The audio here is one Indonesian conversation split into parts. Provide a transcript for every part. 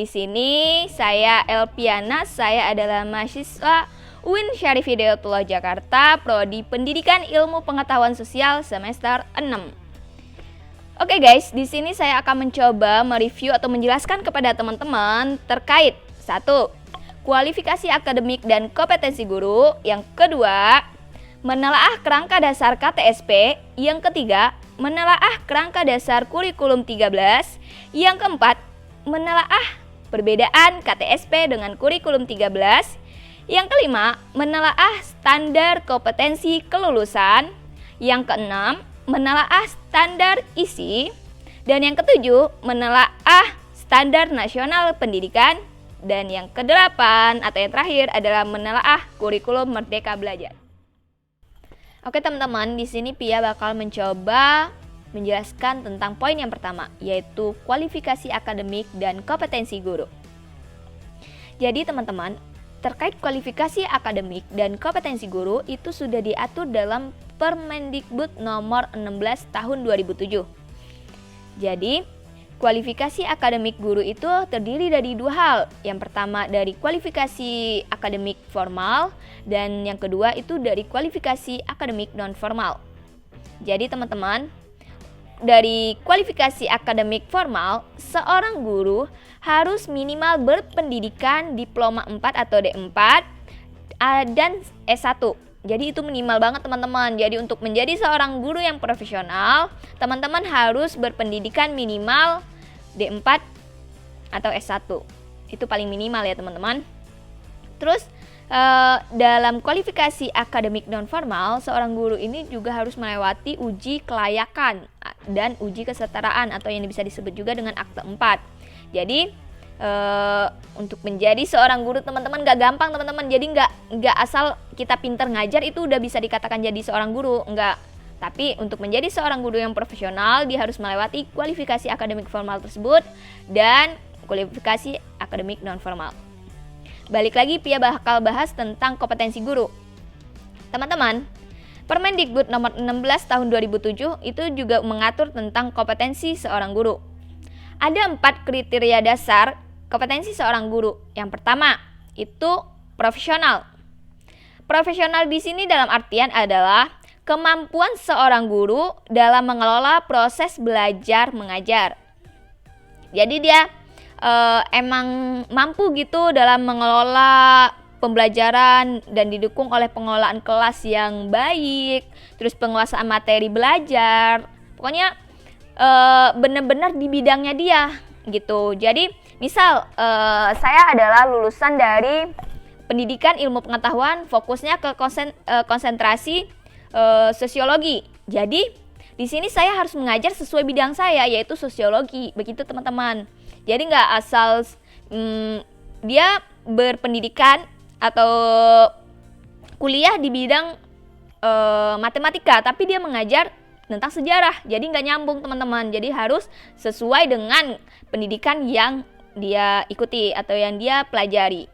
Di sini saya Elpiana, saya adalah mahasiswa UIN Syarif Hidayatullah Jakarta, Prodi Pendidikan Ilmu Pengetahuan Sosial semester 6. Oke guys, di sini saya akan mencoba mereview atau menjelaskan kepada teman-teman terkait 1. Kualifikasi akademik dan kompetensi guru. Yang kedua, menelaah kerangka dasar KTSP. Yang ketiga, menelaah kerangka dasar kurikulum 13. Yang keempat, menelaah perbedaan KTSP dengan kurikulum 13. Yang kelima, menelaah standar kompetensi kelulusan. Yang keenam, menelaah standar isi. Dan yang ketujuh, menelaah standar nasional pendidikan. Dan yang kedelapan atau yang terakhir adalah menelaah kurikulum Merdeka Belajar. Oke teman-teman, di sini Pia bakal mencoba menjelaskan tentang poin yang pertama, yaitu kualifikasi akademik dan kompetensi guru. Jadi teman-teman, terkait kualifikasi akademik dan kompetensi guru itu sudah diatur dalam Permendikbud nomor 16 tahun 2007. Jadi, kualifikasi akademik guru itu terdiri dari dua hal. Yang pertama dari kualifikasi akademik formal dan yang kedua itu dari kualifikasi akademik non formal. Jadi teman-teman, dari kualifikasi akademik formal, seorang guru harus minimal berpendidikan diploma 4 atau D4 dan S1. Jadi itu minimal banget teman-teman. Jadi untuk menjadi seorang guru yang profesional, teman-teman harus berpendidikan minimal D4 atau S1. Itu paling minimal ya teman-teman. Terus dalam kualifikasi akademik non formal, seorang guru ini juga harus melewati uji kelayakan dan uji kesetaraan atau yang bisa disebut juga dengan akte 4. Jadi untuk menjadi seorang guru teman-teman gak gampang teman-teman. Jadi gak asal kita pinter ngajar itu udah bisa dikatakan jadi seorang guru, enggak. Tapi untuk menjadi seorang guru yang profesional, dia harus melewati kualifikasi akademik formal tersebut dan kualifikasi akademik non formal. Balik lagi, Pia bakal bahas tentang kompetensi guru. Teman-teman, Permendikbud nomor 16 tahun 2007 itu juga mengatur tentang kompetensi seorang guru. Ada 4 kriteria dasar kompetensi seorang guru. Yang pertama, itu profesional. Profesional di sini dalam artian adalah kemampuan seorang guru dalam mengelola proses belajar mengajar. Jadi dia emang mampu gitu dalam mengelola pembelajaran dan didukung oleh pengelolaan kelas yang baik, terus penguasaan materi belajar, pokoknya benar-benar di bidangnya dia gitu. Jadi misal saya adalah lulusan dari pendidikan ilmu pengetahuan, fokusnya ke konsentrasi sosiologi. Jadi di sini saya harus mengajar sesuai bidang saya, yaitu sosiologi, begitu teman-teman. Jadi nggak asal dia berpendidikan atau kuliah di bidang matematika, tapi dia mengajar tentang sejarah. Jadi nggak nyambung teman-teman. Jadi harus sesuai dengan pendidikan yang dia ikuti atau yang dia pelajari.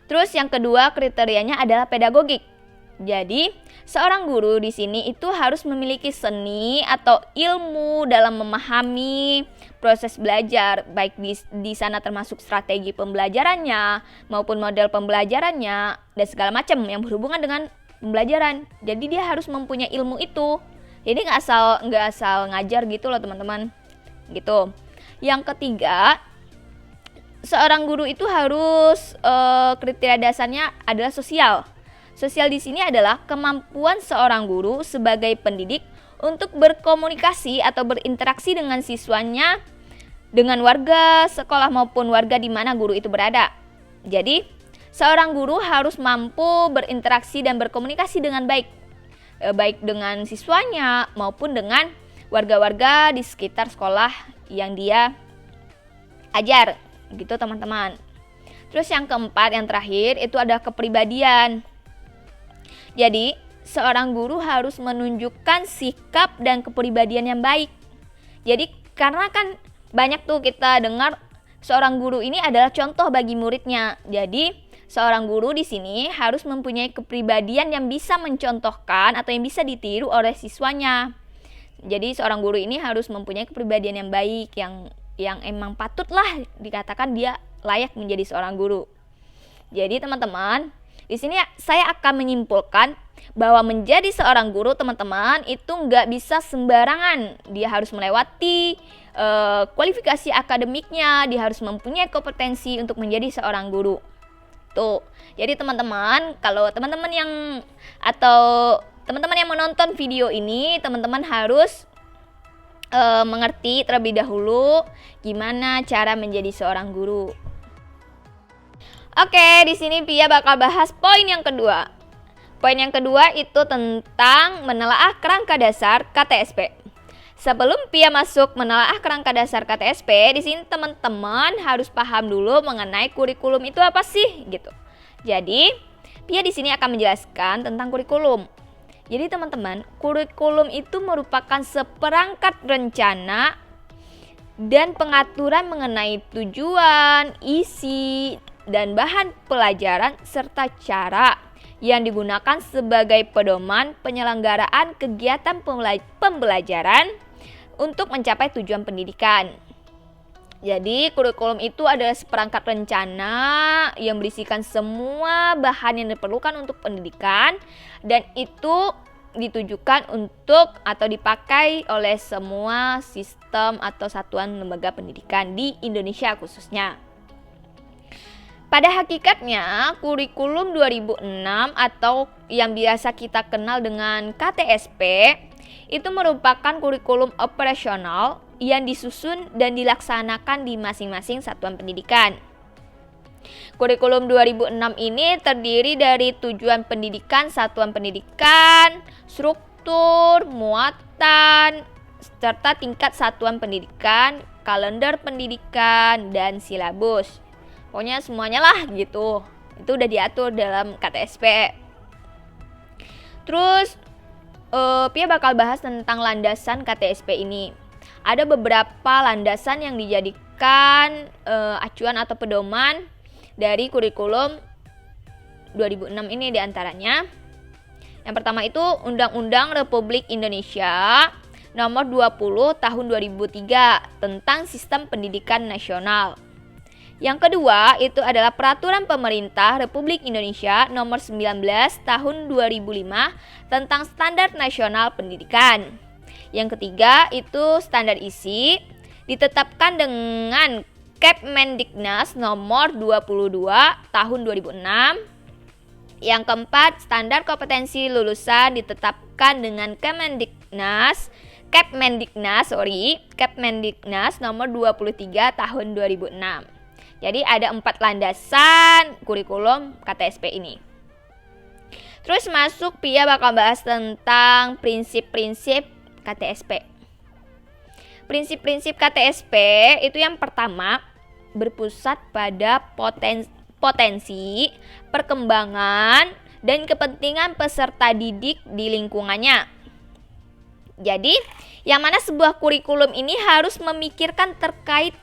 Terus yang kedua kriterianya adalah pedagogik. Jadi seorang guru di sini itu harus memiliki seni atau ilmu dalam memahami proses belajar, baik di sana termasuk strategi pembelajarannya maupun model pembelajarannya dan segala macam yang berhubungan dengan pembelajaran. Jadi dia harus mempunyai ilmu itu. Jadi nggak asal ngajar gitu loh teman-teman. Gitu. Yang ketiga, seorang guru itu harus kriteria dasarnya adalah sosial. Sosial di sini adalah kemampuan seorang guru sebagai pendidik untuk berkomunikasi atau berinteraksi dengan siswanya, dengan warga sekolah maupun warga di mana guru itu berada. Jadi, seorang guru harus mampu berinteraksi dan berkomunikasi dengan baik, baik dengan siswanya maupun dengan warga-warga di sekitar sekolah yang dia ajar, gitu teman-teman. Terus yang keempat, yang terakhir itu ada kepribadian. Jadi, seorang guru harus menunjukkan sikap dan kepribadian yang baik. Jadi, karena kan banyak tuh kita dengar seorang guru ini adalah contoh bagi muridnya. Jadi, seorang guru di sini harus mempunyai kepribadian yang bisa mencontohkan atau yang bisa ditiru oleh siswanya. Jadi, seorang guru ini harus mempunyai kepribadian yang baik, yang yang emang patutlah dikatakan dia layak menjadi seorang guru. Jadi teman-teman, di sini saya akan menyimpulkan bahwa menjadi seorang guru teman-teman itu nggak bisa sembarangan. Dia harus melewati kualifikasi akademiknya, dia harus mempunyai kompetensi untuk menjadi seorang guru. Tuh, jadi teman-teman, kalau teman-teman yang menonton video ini, teman-teman harus mengerti terlebih dahulu gimana cara menjadi seorang guru. Oke, di sini Pia bakal bahas poin yang kedua. Poin yang kedua itu tentang menelaah kerangka dasar KTSP. Sebelum Pia masuk menelaah kerangka dasar KTSP, di sini teman-teman harus paham dulu mengenai kurikulum itu apa sih, gitu. Jadi, Pia di sini akan menjelaskan tentang kurikulum. Jadi teman-teman, kurikulum itu merupakan seperangkat rencana dan pengaturan mengenai tujuan, isi, dan bahan pelajaran serta cara yang digunakan sebagai pedoman penyelenggaraan kegiatan pembelajaran untuk mencapai tujuan pendidikan. Jadi kurikulum itu adalah seperangkat rencana yang berisikan semua bahan yang diperlukan untuk pendidikan dan itu ditujukan untuk atau dipakai oleh semua sistem atau satuan lembaga pendidikan di Indonesia khususnya. Pada hakikatnya, kurikulum 2006 atau yang biasa kita kenal dengan KTSP itu merupakan kurikulum operasional yang disusun dan dilaksanakan di masing-masing satuan pendidikan. Kurikulum 2006 ini terdiri dari tujuan pendidikan, satuan pendidikan, struktur, muatan, serta tingkat satuan pendidikan, kalender pendidikan, dan silabus. Pokoknya semuanya lah gitu. Itu udah diatur dalam KTSP. Terus Pia bakal bahas tentang landasan KTSP ini. Ada beberapa landasan yang dijadikan acuan atau pedoman dari kurikulum 2006 ini diantaranya. Yang pertama itu Undang-Undang Republik Indonesia Nomor 20 Tahun 2003 tentang Sistem Pendidikan Nasional. Yang kedua itu adalah Peraturan Pemerintah Republik Indonesia Nomor 19 Tahun 2005 tentang Standar Nasional Pendidikan. Yang ketiga itu standar isi ditetapkan dengan Kepmendiknas Nomor 22 Tahun 2006. Yang keempat, standar kompetensi lulusan ditetapkan dengan Kepmendiknas Nomor 23 Tahun 2006. Jadi ada 4 landasan kurikulum KTSP ini. Terus masuk Pia bakal bahas tentang prinsip-prinsip KTSP. Prinsip-prinsip KTSP itu yang pertama berpusat pada potensi, perkembangan, dan kepentingan peserta didik di lingkungannya. Jadi, yang mana sebuah kurikulum ini harus memikirkan terkait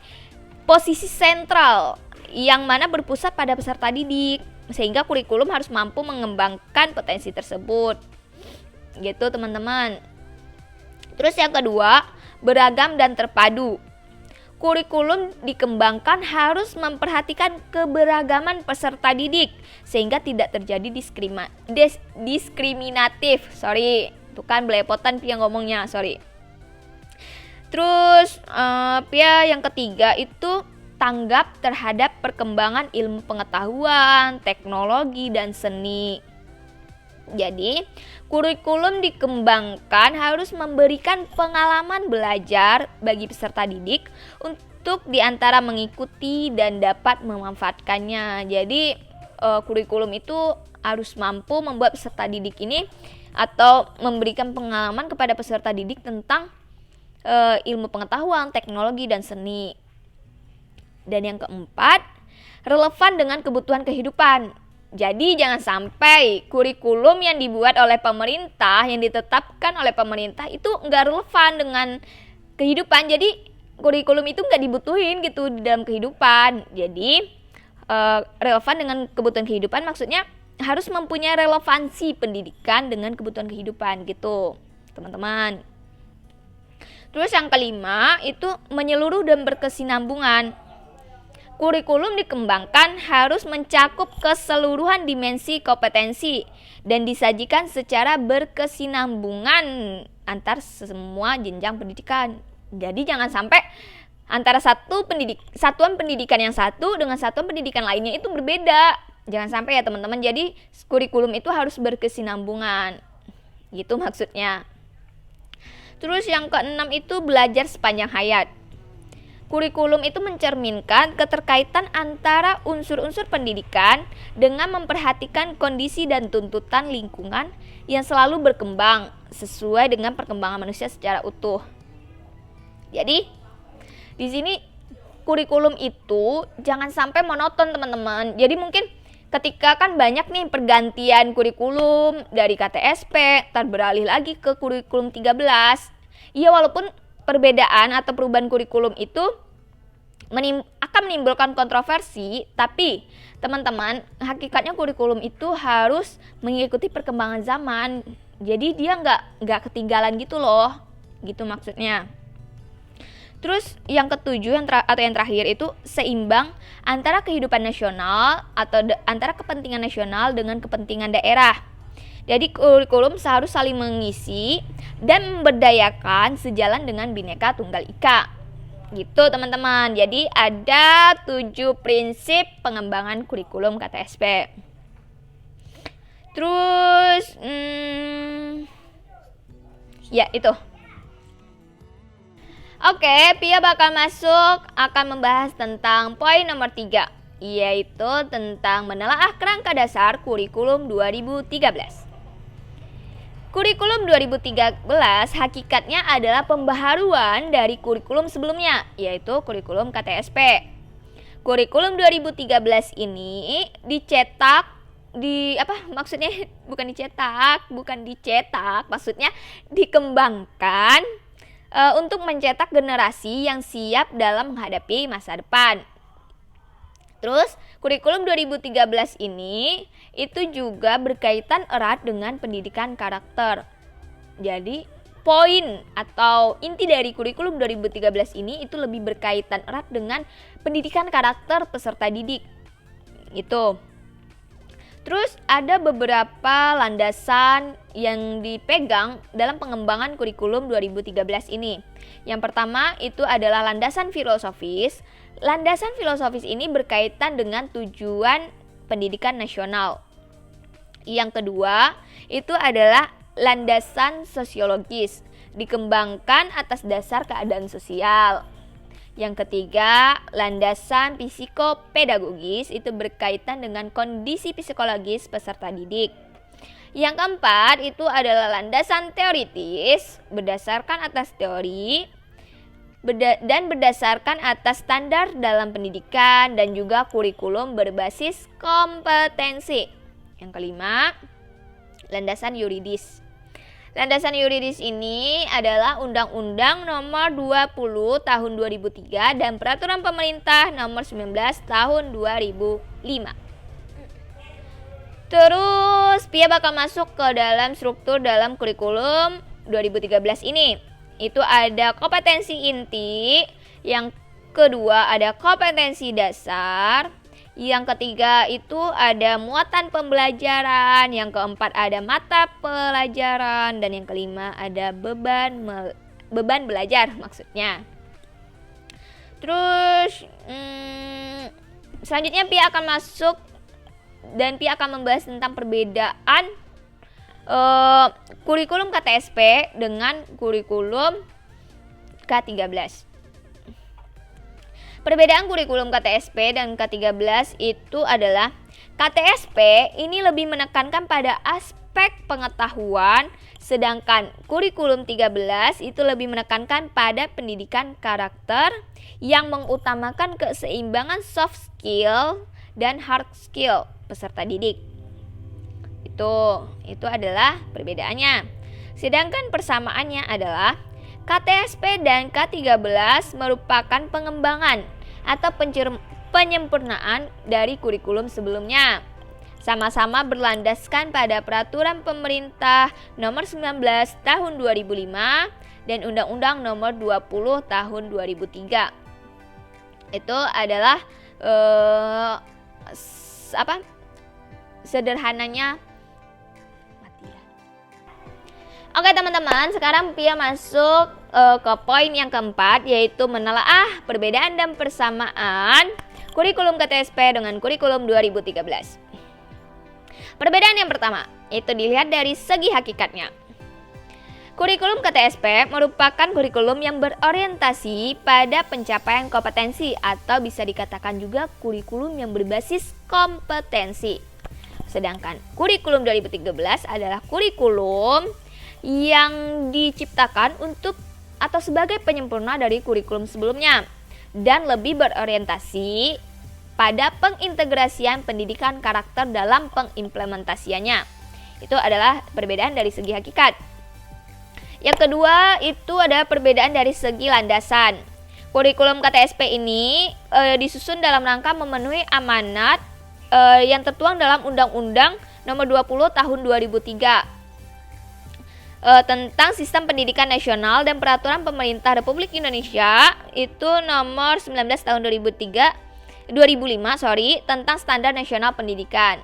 posisi sentral yang mana berpusat pada peserta didik, sehingga kurikulum harus mampu mengembangkan potensi tersebut. Gitu teman-teman. Terus yang kedua, beragam dan terpadu. Kurikulum dikembangkan harus memperhatikan keberagaman peserta didik sehingga tidak terjadi diskriminatif. Itu kan belepotan Pia ngomongnya, Terus Pia yang ketiga itu tanggap terhadap perkembangan ilmu pengetahuan, teknologi, dan seni. Jadi, kurikulum dikembangkan harus memberikan pengalaman belajar bagi peserta didik untuk diantara mengikuti dan dapat memanfaatkannya. Jadi, kurikulum itu harus mampu membuat peserta didik ini atau memberikan pengalaman kepada peserta didik tentang ilmu pengetahuan, teknologi, dan seni. Dan yang keempat, relevan dengan kebutuhan kehidupan. Jadi jangan sampai kurikulum yang dibuat oleh pemerintah, yang ditetapkan oleh pemerintah itu nggak relevan dengan kehidupan. Jadi kurikulum itu nggak dibutuhin gitu di dalam kehidupan. Jadi relevan dengan kebutuhan kehidupan maksudnya harus mempunyai relevansi pendidikan dengan kebutuhan kehidupan gitu teman-teman. Terus yang kelima itu menyeluruh dan berkesinambungan. Kurikulum dikembangkan harus mencakup keseluruhan dimensi kompetensi dan disajikan secara berkesinambungan antar semua jenjang pendidikan. Jadi jangan sampai antara satuan pendidikan yang satu dengan satuan pendidikan lainnya itu berbeda. Jangan sampai ya teman-teman. Jadi kurikulum itu harus berkesinambungan. Gitu maksudnya. Terus yang keenam itu belajar sepanjang hayat. Kurikulum itu mencerminkan keterkaitan antara unsur-unsur pendidikan dengan memperhatikan kondisi dan tuntutan lingkungan yang selalu berkembang sesuai dengan perkembangan manusia secara utuh. Jadi, di sini kurikulum itu jangan sampai monoton teman-teman. Jadi mungkin ketika kan banyak nih pergantian kurikulum dari KTSP, beralih lagi ke kurikulum 13. Ya walaupun perbedaan atau perubahan kurikulum itu akan menimbulkan kontroversi, tapi teman-teman, hakikatnya kurikulum itu harus mengikuti perkembangan zaman. Jadi dia nggak ketinggalan gitu loh, gitu maksudnya. Terus yang ketujuh yang terakhir itu seimbang antara kehidupan nasional atau antara kepentingan nasional dengan kepentingan daerah. Jadi kurikulum seharus saling mengisi dan memberdayakan sejalan dengan Bhinneka Tunggal Ika. Gitu teman-teman. Jadi ada 7 prinsip pengembangan kurikulum KTSP. Terus ya itu. Oke, Pia bakal akan membahas tentang poin nomor 3, yaitu tentang menelaah kerangka dasar kurikulum 2013. Kurikulum 2013 hakikatnya adalah pembaharuan dari kurikulum sebelumnya, yaitu kurikulum KTSP. Kurikulum 2013 ini maksudnya dikembangkan untuk mencetak generasi yang siap dalam menghadapi masa depan. Terus, kurikulum 2013 ini itu juga berkaitan erat dengan pendidikan karakter. Jadi, poin atau inti dari kurikulum 2013 ini itu lebih berkaitan erat dengan pendidikan karakter peserta didik. Itu. Terus ada beberapa landasan yang dipegang dalam pengembangan kurikulum 2013 ini. Yang pertama itu adalah landasan filosofis. Landasan filosofis ini berkaitan dengan tujuan pendidikan nasional. Yang kedua itu adalah landasan sosiologis, dikembangkan atas dasar keadaan sosial. Yang ketiga, landasan psikopedagogis itu berkaitan dengan kondisi psikologis peserta didik. Yang keempat itu adalah landasan teoritis, berdasarkan atas teori dan berdasarkan atas standar dalam pendidikan dan juga kurikulum berbasis kompetensi. Yang kelima, landasan yuridis. Landasan yuridis ini adalah Undang-Undang Nomor 20 Tahun 2003 dan Peraturan Pemerintah Nomor 19 Tahun 2005. Terus Pia bakal masuk ke dalam struktur dalam kurikulum 2013 ini. Itu ada kompetensi inti, yang kedua ada kompetensi dasar, yang ketiga itu ada muatan pembelajaran, yang keempat ada mata pelajaran, dan yang kelima ada beban belajar maksudnya. Terus selanjutnya Pia akan masuk dan Pia akan membahas tentang perbedaan kurikulum KTSP dengan kurikulum K13. Perbedaan kurikulum KTSP dan K13 itu adalah KTSP ini lebih menekankan pada aspek pengetahuan, sedangkan kurikulum 13 itu lebih menekankan pada pendidikan karakter yang mengutamakan keseimbangan soft skill dan hard skill peserta didik. Itu adalah perbedaannya. Sedangkan persamaannya adalah KTSP dan K13 merupakan pengembangan atau penyempurnaan dari kurikulum sebelumnya. Sama-sama berlandaskan pada Peraturan Pemerintah Nomor 19 Tahun 2005 dan Undang-Undang Nomor 20 Tahun 2003. Itu adalah sederhananya. Oke teman-teman, sekarang Pia masuk ke poin yang keempat, yaitu menelaah perbedaan dan persamaan kurikulum KTSP dengan kurikulum 2013. Perbedaan yang pertama, itu dilihat dari segi hakikatnya. Kurikulum KTSP merupakan kurikulum yang berorientasi pada pencapaian kompetensi atau bisa dikatakan juga kurikulum yang berbasis kompetensi. Sedangkan kurikulum 2013 adalah kurikulum yang diciptakan untuk atau sebagai penyempurna dari kurikulum sebelumnya dan lebih berorientasi pada pengintegrasian pendidikan karakter dalam pengimplementasiannya. Itu adalah perbedaan dari segi hakikat. Yang kedua itu ada perbedaan dari segi landasan. Kurikulum KTSP ini disusun dalam rangka memenuhi amanat yang tertuang dalam Undang-Undang Nomor 20 Tahun 2003 tentang Sistem Pendidikan Nasional dan Peraturan Pemerintah Republik Indonesia itu Nomor 19 Tahun 2005 tentang Standar Nasional Pendidikan.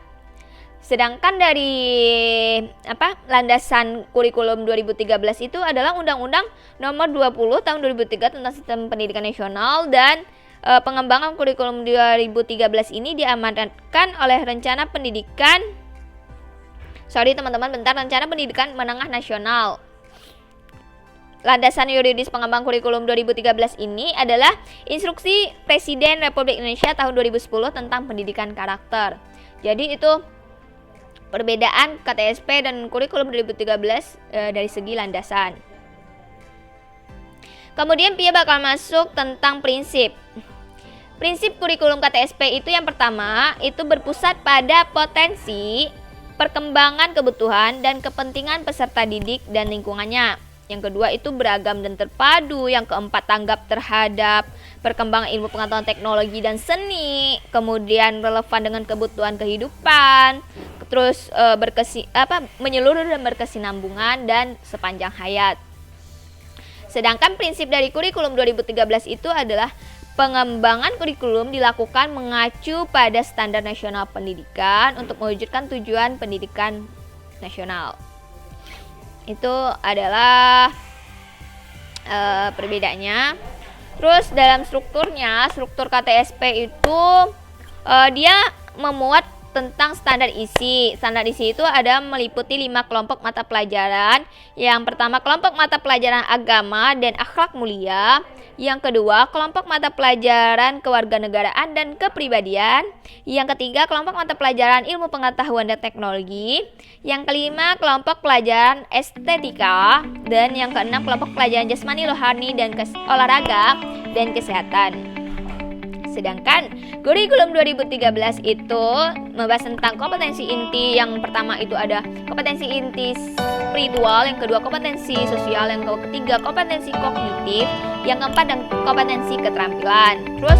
Sedangkan dari landasan kurikulum 2013 itu adalah Undang-Undang Nomor 20 Tahun 2003 tentang Sistem Pendidikan Nasional, dan pengembangan kurikulum 2013 ini diamanatkan oleh Rencana Pendidikan Menengah Nasional. Landasan yuridis pengembang kurikulum 2013 ini adalah Instruksi Presiden Republik Indonesia tahun 2010 tentang pendidikan karakter. Jadi itu perbedaan KTSP dan kurikulum 2013 dari segi landasan. Kemudian Pia bakal masuk tentang prinsip. Prinsip kurikulum KTSP itu yang pertama itu berpusat pada potensi, perkembangan kebutuhan dan kepentingan peserta didik dan lingkungannya. Yang kedua itu beragam dan terpadu. Yang keempat tanggap terhadap perkembangan ilmu pengetahuan teknologi dan seni. Kemudian relevan dengan kebutuhan kehidupan. Terus menyeluruh dan berkesinambungan dan sepanjang hayat. Sedangkan prinsip dari kurikulum 2013 itu adalah pengembangan kurikulum dilakukan mengacu pada standar nasional pendidikan untuk mewujudkan tujuan pendidikan nasional. Itu adalah perbedaannya. Terus dalam strukturnya, struktur KTSP itu dia memuat tentang standar isi. Standar isi itu ada meliputi 5 kelompok mata pelajaran. Yang pertama kelompok mata pelajaran agama dan akhlak mulia. Yang kedua kelompok mata pelajaran kewarganegaraan dan kepribadian. Yang ketiga kelompok mata pelajaran ilmu pengetahuan dan teknologi. Yang kelima kelompok pelajaran estetika. Dan yang keenam kelompok pelajaran jasmani, rohani dan olahraga dan kesehatan. Sedangkan kurikulum 2013 itu membahas tentang kompetensi inti. Yang pertama itu ada kompetensi inti spiritual, yang kedua kompetensi sosial, yang ketiga kompetensi kognitif, yang keempat dan kompetensi keterampilan. Terus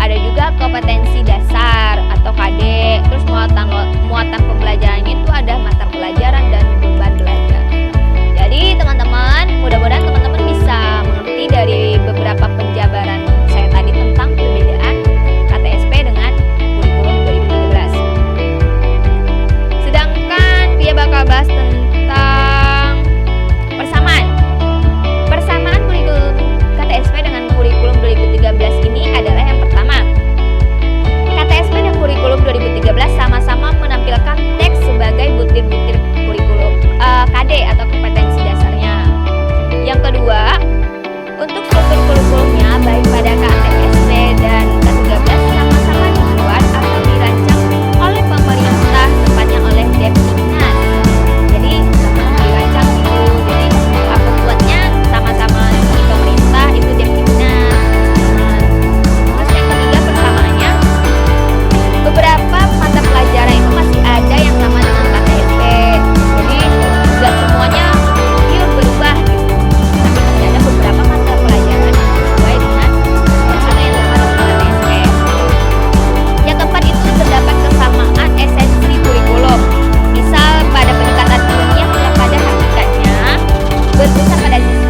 ada juga kompetensi dasar atau KD. Terus muatan pembelajarannya itu ada mata pelajaran dan beban belajar. Jadi teman-teman, mudah-mudahan teman-teman bisa mengerti dari beberapa penjabaran saya tadi tentang perbedaan KTSP dengan kurikulum 2013. Sedangkan dia bakal bahas tentang persamaan. Persamaan kurikulum KTSP dengan kurikulum 2013 ini adalah yang pertama, KTSP dan kurikulum 2013 sama-sama menampilkan teks sebagai butir-butir kurikulum KD atau kompetensi dasarnya.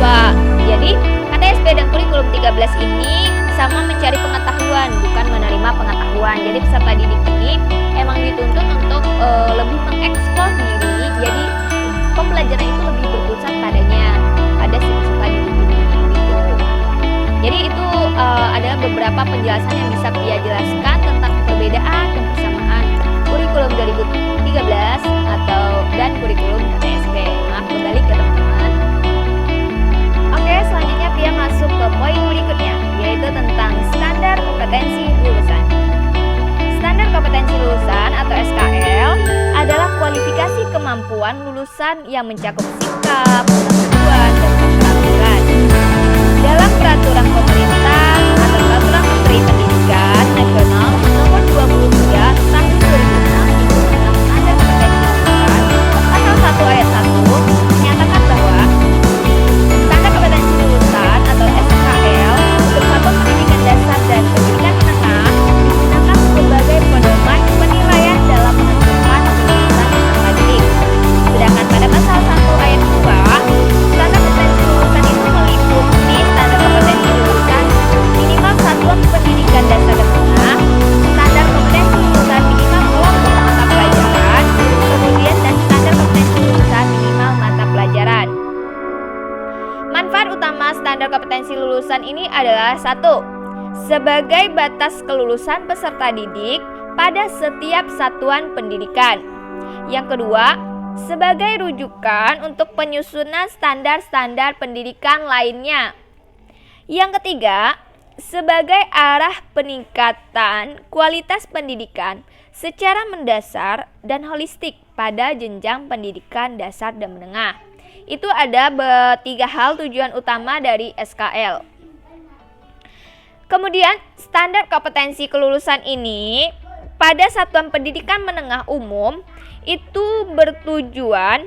siswa. Jadi KTSP dan kurikulum 13 ini sama mencari pengetahuan, bukan menerima pengetahuan. Jadi peserta didik ini emang dituntut untuk lebih mengeksplor diri. Jadi pembelajaran itu lebih berpusat pada si peserta didik ini gitu. Jadi itu ada beberapa penjelasan yang bisa Pia jelaskan tentang perbedaan dan persamaan kurikulum 2013 dan kurikulum KTSP. Maaf, kembali ke teman-teman. Oke, selanjutnya Pia masuk ke poin berikutnya, yaitu tentang standar kompetensi lulusan. Standar kompetensi lulusan atau SKL adalah kualifikasi kemampuan lulusan yang mencakup sikap, pengetahuan, dan keterampilan. Dalam peraturan pemerintah atau peraturan Menteri Pendidikan Nasional nomor 23 tahun 2006 tentang standar kompetensi lulusan, pasal 1 ayat 1 menyatakan bahwa standar kompetensi lulusan atau SKL untuk satuan pendidikan dasar dan pendidikan menengah digunakan sebagai pedoman penilaian dalam menentukan lulusan peserta didik. Sedangkan pada pasal 1 ayat 2, standar kompetensi lulusan itu meliputi standar kompetensi lulusan minimal satuan pendidikan dasar dan menengah, standar kompetensi lulusan minimal kelompok mata pelajaran, kemudian dan standar kompetensi lulusan minimal mata pelajaran. Manfaat utama standar kompetensi lulusan ini adalah 1. Sebagai batas kelulusan peserta didik pada setiap satuan pendidikan. Yang kedua, sebagai rujukan untuk penyusunan standar-standar pendidikan lainnya. Yang ketiga, sebagai arah peningkatan kualitas pendidikan secara mendasar dan holistik pada jenjang pendidikan dasar dan menengah. Itu ada 3 hal tujuan utama dari SKL. Kemudian, standar kompetensi kelulusan ini pada satuan pendidikan menengah umum itu bertujuan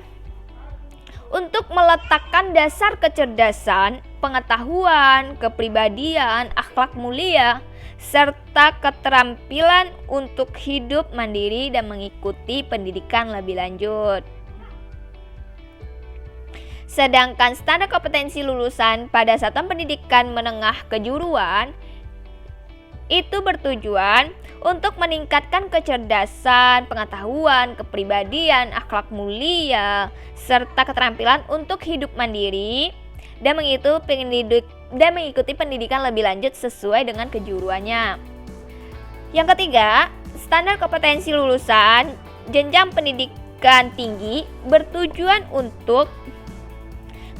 untuk meletakkan dasar kecerdasan, pengetahuan, kepribadian, akhlak mulia, serta keterampilan untuk hidup mandiri dan mengikuti pendidikan lebih lanjut. Sedangkan standar kompetensi lulusan pada satuan pendidikan menengah kejuruan itu bertujuan untuk meningkatkan kecerdasan, pengetahuan, kepribadian, akhlak mulia, serta keterampilan untuk hidup mandiri dan mengikuti pendidikan lebih lanjut sesuai dengan kejuruannya. Yang ketiga, standar kompetensi lulusan jenjang pendidikan tinggi bertujuan untuk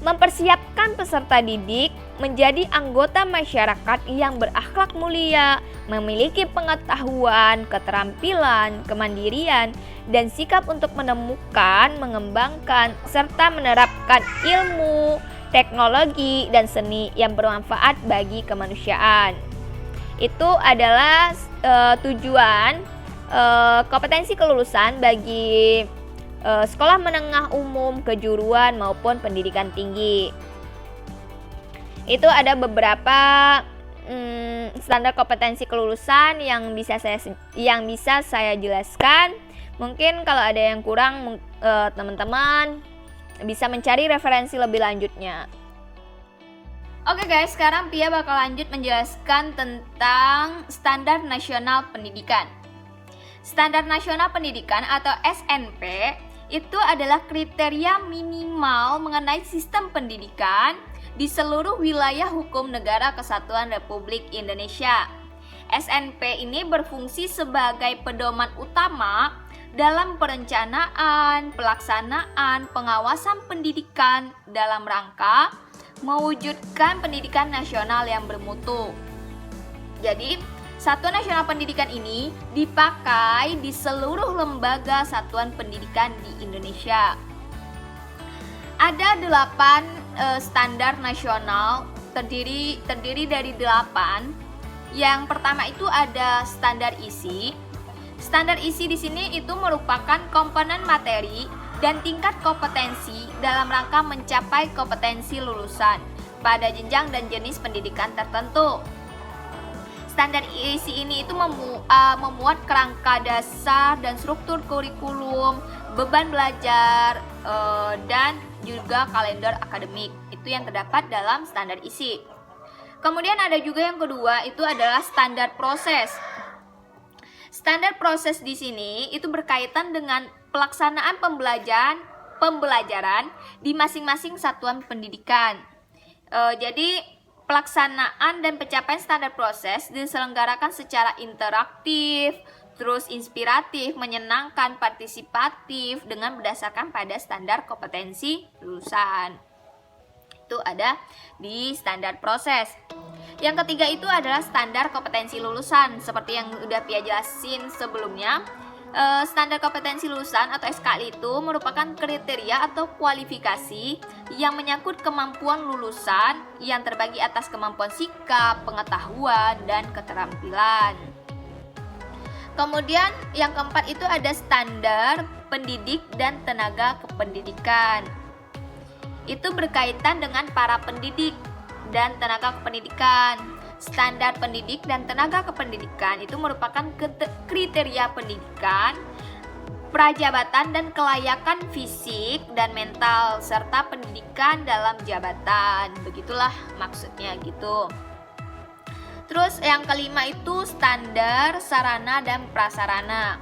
mempersiapkan peserta didik menjadi anggota masyarakat yang berakhlak mulia, memiliki pengetahuan, keterampilan, kemandirian, dan sikap untuk menemukan, mengembangkan, serta menerapkan ilmu, teknologi, dan seni yang bermanfaat bagi kemanusiaan. Itu adalah tujuan kompetensi kelulusan bagi sekolah menengah umum, kejuruan maupun pendidikan tinggi. Itu ada beberapa standar kompetensi kelulusan yang bisa saya jelaskan. Mungkin kalau ada yang kurang, teman-teman bisa mencari referensi lebih lanjutnya. Oke guys, sekarang Pia bakal lanjut menjelaskan tentang Standar Nasional Pendidikan. Standar Nasional Pendidikan atau SNP itu adalah kriteria minimal mengenai sistem pendidikan di seluruh wilayah hukum Negara Kesatuan Republik Indonesia. SNP ini berfungsi sebagai pedoman utama dalam perencanaan, pelaksanaan, pengawasan pendidikan dalam rangka mewujudkan pendidikan nasional yang bermutu. Jadi, Satuan Nasional Pendidikan ini dipakai di seluruh lembaga satuan pendidikan di Indonesia. Ada 8 standar nasional, terdiri dari 8. Yang pertama itu ada standar isi. Standar isi di sini itu merupakan komponen materi dan tingkat kompetensi dalam rangka mencapai kompetensi lulusan pada jenjang dan jenis pendidikan tertentu. Standar isi ini itu memuat kerangka dasar dan struktur kurikulum, beban belajar, dan juga kalender akademik. Itu yang terdapat dalam standar isi. Kemudian ada juga yang kedua, itu adalah standar proses. Standar proses di sini itu berkaitan dengan pelaksanaan pembelajaran di masing-masing satuan pendidikan. Jadi pelaksanaan dan pencapaian standar proses diselenggarakan secara interaktif, terus inspiratif, menyenangkan, partisipatif dengan berdasarkan pada standar kompetensi lulusan. Itu ada di standar proses. Yang ketiga itu adalah standar kompetensi lulusan. Seperti yang udah Pia jelasin sebelumnya, standar kompetensi lulusan atau SKL itu merupakan kriteria atau kualifikasi yang menyangkut kemampuan lulusan yang terbagi atas kemampuan sikap, pengetahuan, dan keterampilan. Kemudian yang keempat itu ada standar pendidik dan tenaga kependidikan. Itu berkaitan dengan para pendidik dan tenaga kependidikan. Standar pendidik dan tenaga kependidikan itu merupakan kriteria pendidikan, prajabatan dan kelayakan fisik dan mental serta pendidikan dalam jabatan. Begitulah maksudnya gitu. Terus yang kelima itu standar sarana dan prasarana.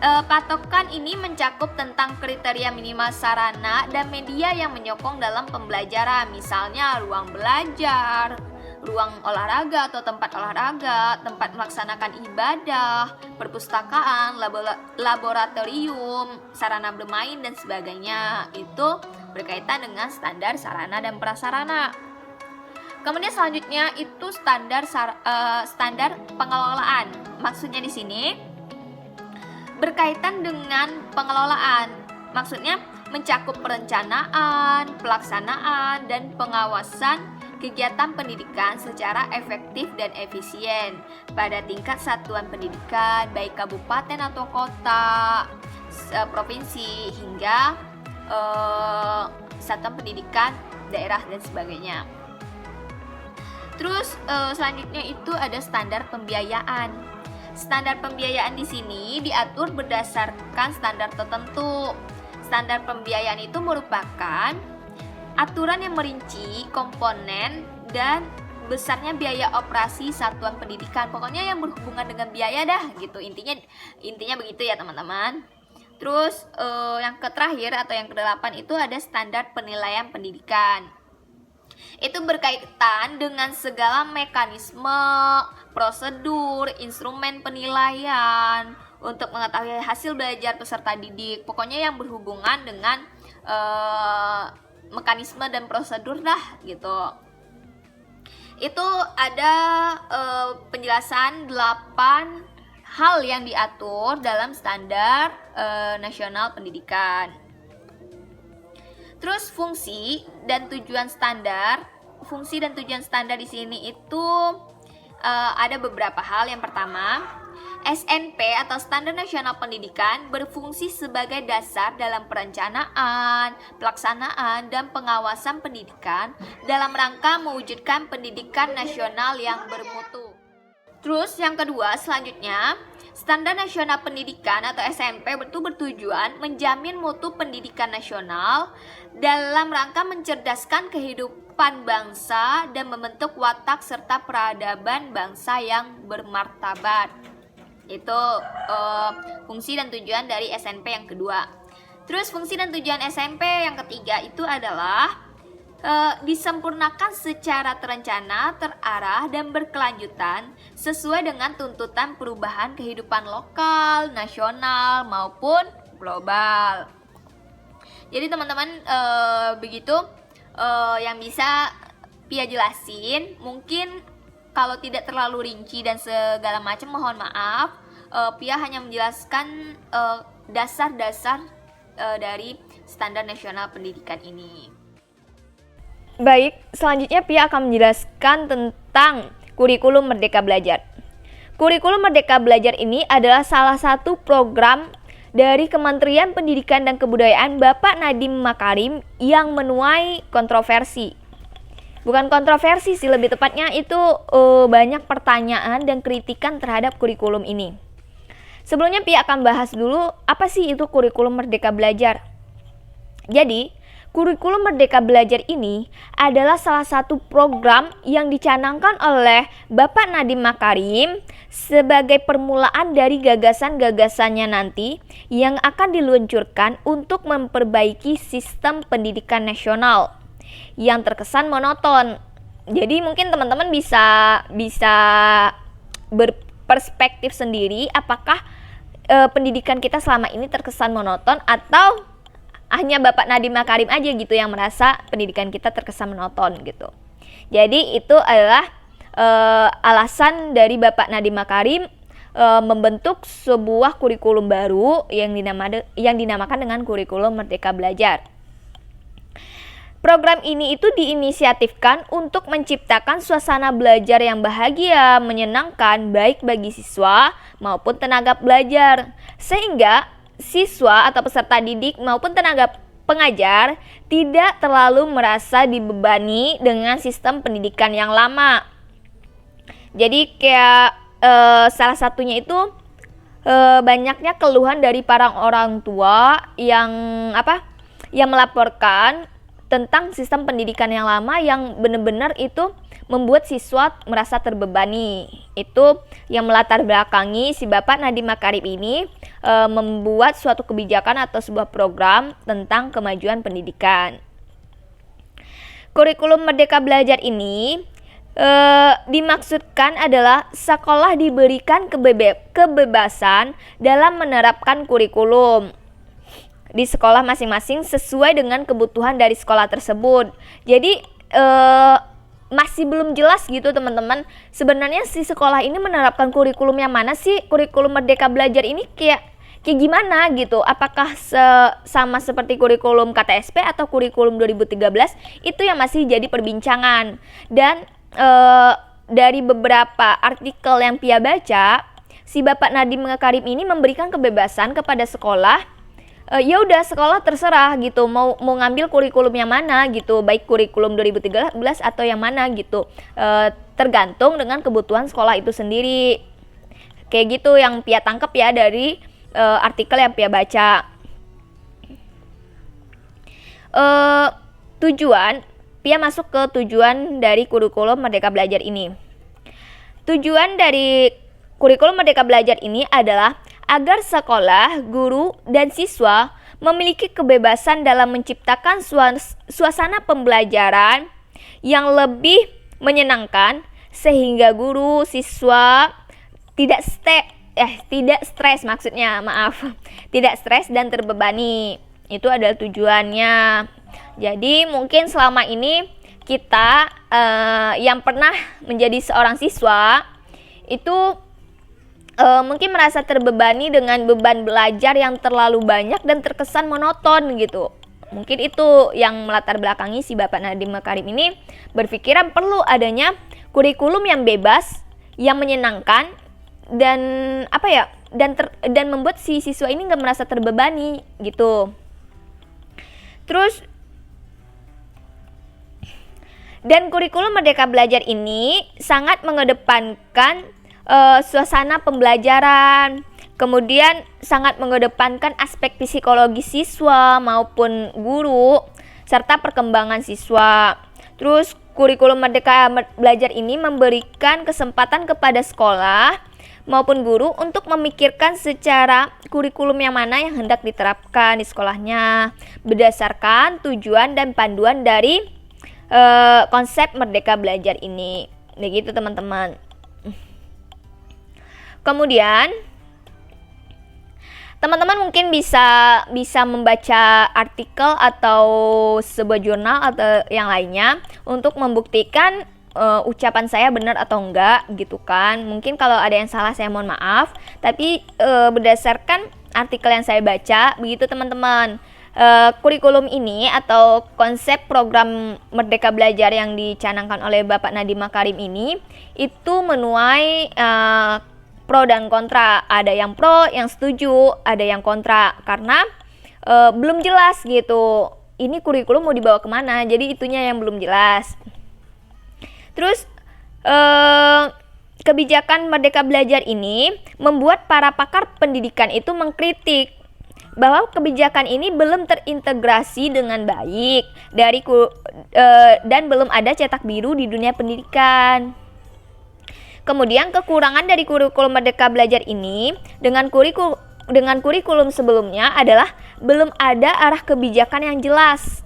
Patokan ini mencakup tentang kriteria minimal sarana dan media yang menyokong dalam pembelajaran, misalnya ruang belajar, ruang olahraga atau tempat olahraga, tempat melaksanakan ibadah, perpustakaan, laboratorium, sarana bermain dan sebagainya. Itu berkaitan dengan standar sarana dan prasarana. Kemudian selanjutnya itu standar pengelolaan. Maksudnya di sini berkaitan dengan pengelolaan. Maksudnya mencakup perencanaan, pelaksanaan, dan pengawasan kegiatan pendidikan secara efektif dan efisien pada tingkat satuan pendidikan, baik kabupaten atau kota, provinsi, hingga satuan pendidikan daerah dan sebagainya. Terus selanjutnya itu ada standar pembiayaan. Standar pembiayaan di sini diatur berdasarkan standar tertentu. Standar pembiayaan itu merupakan aturan yang merinci komponen dan besarnya biaya operasi satuan pendidikan. Pokoknya yang berhubungan dengan biaya dah gitu. Intinya begitu ya teman-teman. Terus yang terakhir atau yang kedelapan itu ada standar penilaian pendidikan. Itu berkaitan dengan segala mekanisme, prosedur, instrumen penilaian untuk mengetahui hasil belajar peserta didik. Pokoknya yang berhubungan dengan mekanisme dan prosedur dah gitu. Itu ada penjelasan 8 hal yang diatur dalam standar nasional pendidikan. Terus fungsi dan tujuan standar. Fungsi dan tujuan standar di sini itu ada beberapa hal. Yang pertama, SNP atau Standar Nasional Pendidikan berfungsi sebagai dasar dalam perencanaan, pelaksanaan, dan pengawasan pendidikan dalam rangka mewujudkan pendidikan nasional yang bermutu. Terus yang kedua selanjutnya, Standar Nasional Pendidikan atau SMP itu bertujuan menjamin mutu pendidikan nasional dalam rangka mencerdaskan kehidupan bangsa dan membentuk watak serta peradaban bangsa yang bermartabat. Itu fungsi dan tujuan dari SMP yang kedua. Terus fungsi dan tujuan SMP yang ketiga itu adalah disempurnakan secara terencana, terarah, dan berkelanjutan sesuai dengan tuntutan perubahan kehidupan lokal, nasional, maupun global. Jadi teman-teman begitu yang bisa Pia jelasin. Mungkin kalau tidak terlalu rinci dan segala macam mohon maaf. Pia hanya menjelaskan dasar-dasar dari Standar Nasional Pendidikan ini. Baik, selanjutnya Pia akan menjelaskan tentang kurikulum Merdeka Belajar. Kurikulum Merdeka Belajar ini adalah salah satu program dari Kementerian Pendidikan dan Kebudayaan Bapak Nadiem Makarim yang menuai kontroversi. Bukan kontroversi sih, lebih tepatnya itu banyak pertanyaan dan kritikan terhadap kurikulum ini. Sebelumnya Pia akan bahas dulu apa sih itu kurikulum Merdeka Belajar. Jadi, Kurikulum Merdeka Belajar ini adalah salah satu program yang dicanangkan oleh Bapak Nadiem Makarim sebagai permulaan dari gagasan-gagasannya nanti yang akan diluncurkan untuk memperbaiki sistem pendidikan nasional yang terkesan monoton. Jadi mungkin teman-teman bisa berperspektif sendiri apakah pendidikan kita selama ini terkesan monoton atau hanya Bapak Nadiem Makarim aja gitu yang merasa pendidikan kita terkesan monoton gitu. Jadi itu adalah alasan dari Bapak Nadiem Makarim membentuk sebuah kurikulum baru yang dinamakan dengan Kurikulum Merdeka Belajar. Program ini itu diinisiatifkan untuk menciptakan suasana belajar yang bahagia, menyenangkan baik bagi siswa maupun tenaga belajar, sehingga siswa atau peserta didik maupun tenaga pengajar tidak terlalu merasa dibebani dengan sistem pendidikan yang lama. Jadi kayak salah satunya itu banyaknya keluhan dari para orang tua yang melaporkan tentang sistem pendidikan yang lama yang benar-benar itu membuat siswa merasa terbebani. Itu yang melatar belakangi si Bapak Nadiem Makarim ini membuat suatu kebijakan atau sebuah program tentang kemajuan pendidikan. Kurikulum Merdeka Belajar ini dimaksudkan adalah sekolah diberikan kebebasan dalam menerapkan kurikulum di sekolah masing-masing sesuai dengan kebutuhan dari sekolah tersebut. Jadi masih belum jelas gitu teman-teman, sebenarnya si sekolah ini menerapkan kurikulum yang mana sih? Kurikulum Merdeka Belajar ini kayak gimana gitu? Apakah sama seperti kurikulum KTSP atau kurikulum 2013? Itu yang masih jadi perbincangan. Dan dari beberapa artikel yang Pia baca, si Bapak Nadiem Makarim ini memberikan kebebasan kepada sekolah. Ya udah sekolah terserah gitu mau ngambil kurikulum yang mana gitu, baik kurikulum 2013 atau yang mana gitu, tergantung dengan kebutuhan sekolah itu sendiri. Kayak gitu yang Pia tangkep ya dari artikel yang Pia baca. Pia masuk ke tujuan dari kurikulum Merdeka Belajar ini. Tujuan dari kurikulum Merdeka Belajar ini adalah agar sekolah, guru, dan siswa memiliki kebebasan dalam menciptakan suasana pembelajaran yang lebih menyenangkan sehingga guru, siswa tidak stres dan terbebani. Itu adalah tujuannya. Jadi mungkin selama ini kita yang pernah menjadi seorang siswa itu mungkin merasa terbebani dengan beban belajar yang terlalu banyak dan terkesan monoton gitu. Mungkin itu yang melatar belakangi si Bapak Nadiem Makarim ini berpikiran perlu adanya kurikulum yang bebas, yang menyenangkan dan dan membuat si siswa ini nggak merasa terbebani gitu. Terus dan kurikulum Merdeka Belajar ini sangat mengedepankan suasana pembelajaran, kemudian sangat mengedepankan aspek psikologi siswa maupun guru serta perkembangan siswa. Terus kurikulum Merdeka Belajar ini memberikan kesempatan kepada sekolah maupun guru untuk memikirkan secara kurikulum yang mana yang hendak diterapkan di sekolahnya berdasarkan tujuan dan panduan dari konsep Merdeka Belajar ini. Begitu teman-teman. Kemudian teman-teman mungkin bisa membaca artikel atau sebuah jurnal atau yang lainnya untuk membuktikan ucapan saya benar atau enggak gitu kan. Mungkin kalau ada yang salah saya mohon maaf, tapi berdasarkan artikel yang saya baca begitu teman-teman. Kurikulum ini atau konsep program Merdeka Belajar yang dicanangkan oleh Bapak Nadiem Makarim ini itu menuai pro dan kontra. Ada yang pro, yang setuju, ada yang kontra karena belum jelas gitu. Ini kurikulum mau dibawa kemana? Jadi itunya yang belum jelas. Terus kebijakan Merdeka Belajar ini membuat para pakar pendidikan itu mengkritik bahwa kebijakan ini belum terintegrasi dengan baik dan belum ada cetak biru di dunia pendidikan. Kemudian kekurangan dari kurikulum Merdeka Belajar ini dengan kurikulum sebelumnya adalah belum ada arah kebijakan yang jelas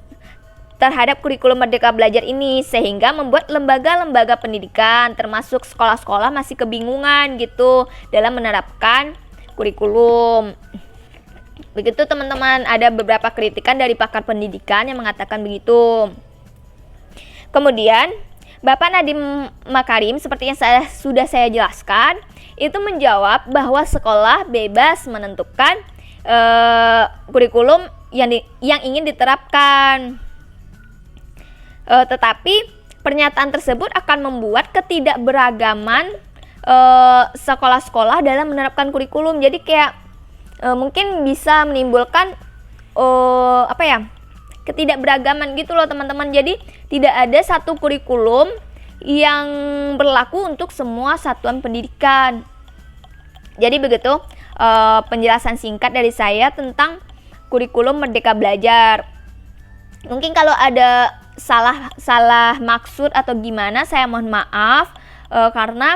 terhadap kurikulum Merdeka Belajar ini, sehingga membuat lembaga-lembaga pendidikan termasuk sekolah-sekolah masih kebingungan gitu dalam menerapkan kurikulum. Begitu teman-teman, ada beberapa kritikan dari pakar pendidikan yang mengatakan begitu. Kemudian Bapak Nadiem Makarim seperti yang sudah saya jelaskan itu menjawab bahwa sekolah bebas menentukan kurikulum yang ingin diterapkan. Tetapi pernyataan tersebut akan membuat ketidakberagaman sekolah-sekolah dalam menerapkan kurikulum. Jadi kayak mungkin bisa menimbulkan ketidakberagaman gitu loh teman-teman. Jadi tidak ada satu kurikulum yang berlaku untuk semua satuan pendidikan. Jadi begitu penjelasan singkat dari saya tentang kurikulum Merdeka Belajar. Mungkin kalau ada salah maksud atau gimana, saya mohon maaf karena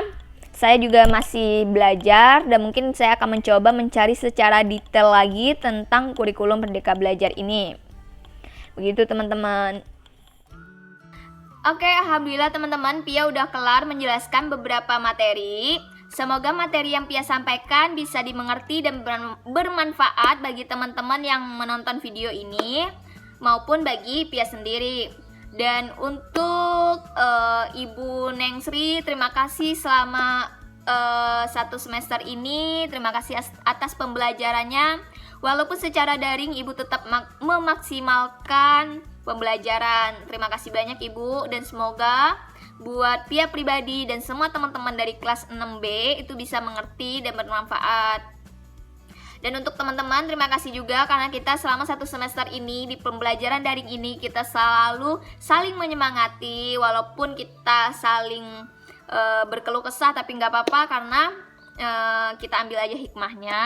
saya juga masih belajar dan mungkin saya akan mencoba mencari secara detail lagi tentang kurikulum Merdeka Belajar ini. Begitu teman-teman. Oke, alhamdulillah teman-teman, Pia udah kelar menjelaskan beberapa materi. Semoga materi yang Pia sampaikan bisa dimengerti dan bermanfaat bagi teman-teman yang menonton video ini maupun bagi Pia sendiri. Dan untuk Ibu Neng Sri, terima kasih selama 1 semester ini. Terima kasih atas pembelajarannya. Walaupun secara daring Ibu tetap memaksimalkan pembelajaran. Terima kasih banyak Ibu, dan semoga buat Pia pribadi dan semua teman-teman dari kelas 6B itu bisa mengerti dan bermanfaat. Dan untuk teman-teman, terima kasih juga karena kita selama 1 semester ini di pembelajaran daring ini kita selalu saling menyemangati, walaupun kita saling berkeluh kesah, tapi nggak apa-apa karena kita ambil aja hikmahnya.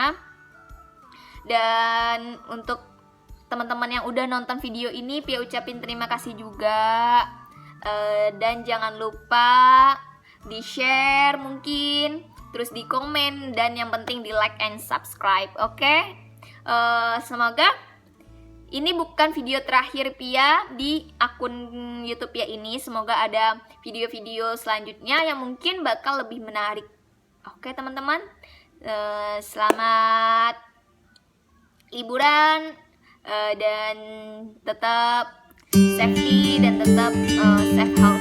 Dan untuk teman-teman yang udah nonton video ini, Pia ucapin terima kasih juga. Dan jangan lupa di-share mungkin, terus di komen, dan yang penting di like and subscribe. Oke? Semoga ini bukan video terakhir Pia di akun YouTube Pia ini. Semoga ada video-video selanjutnya yang mungkin bakal lebih menarik. Oke teman-teman, selamat liburan dan tetap safety dan tetap safe house.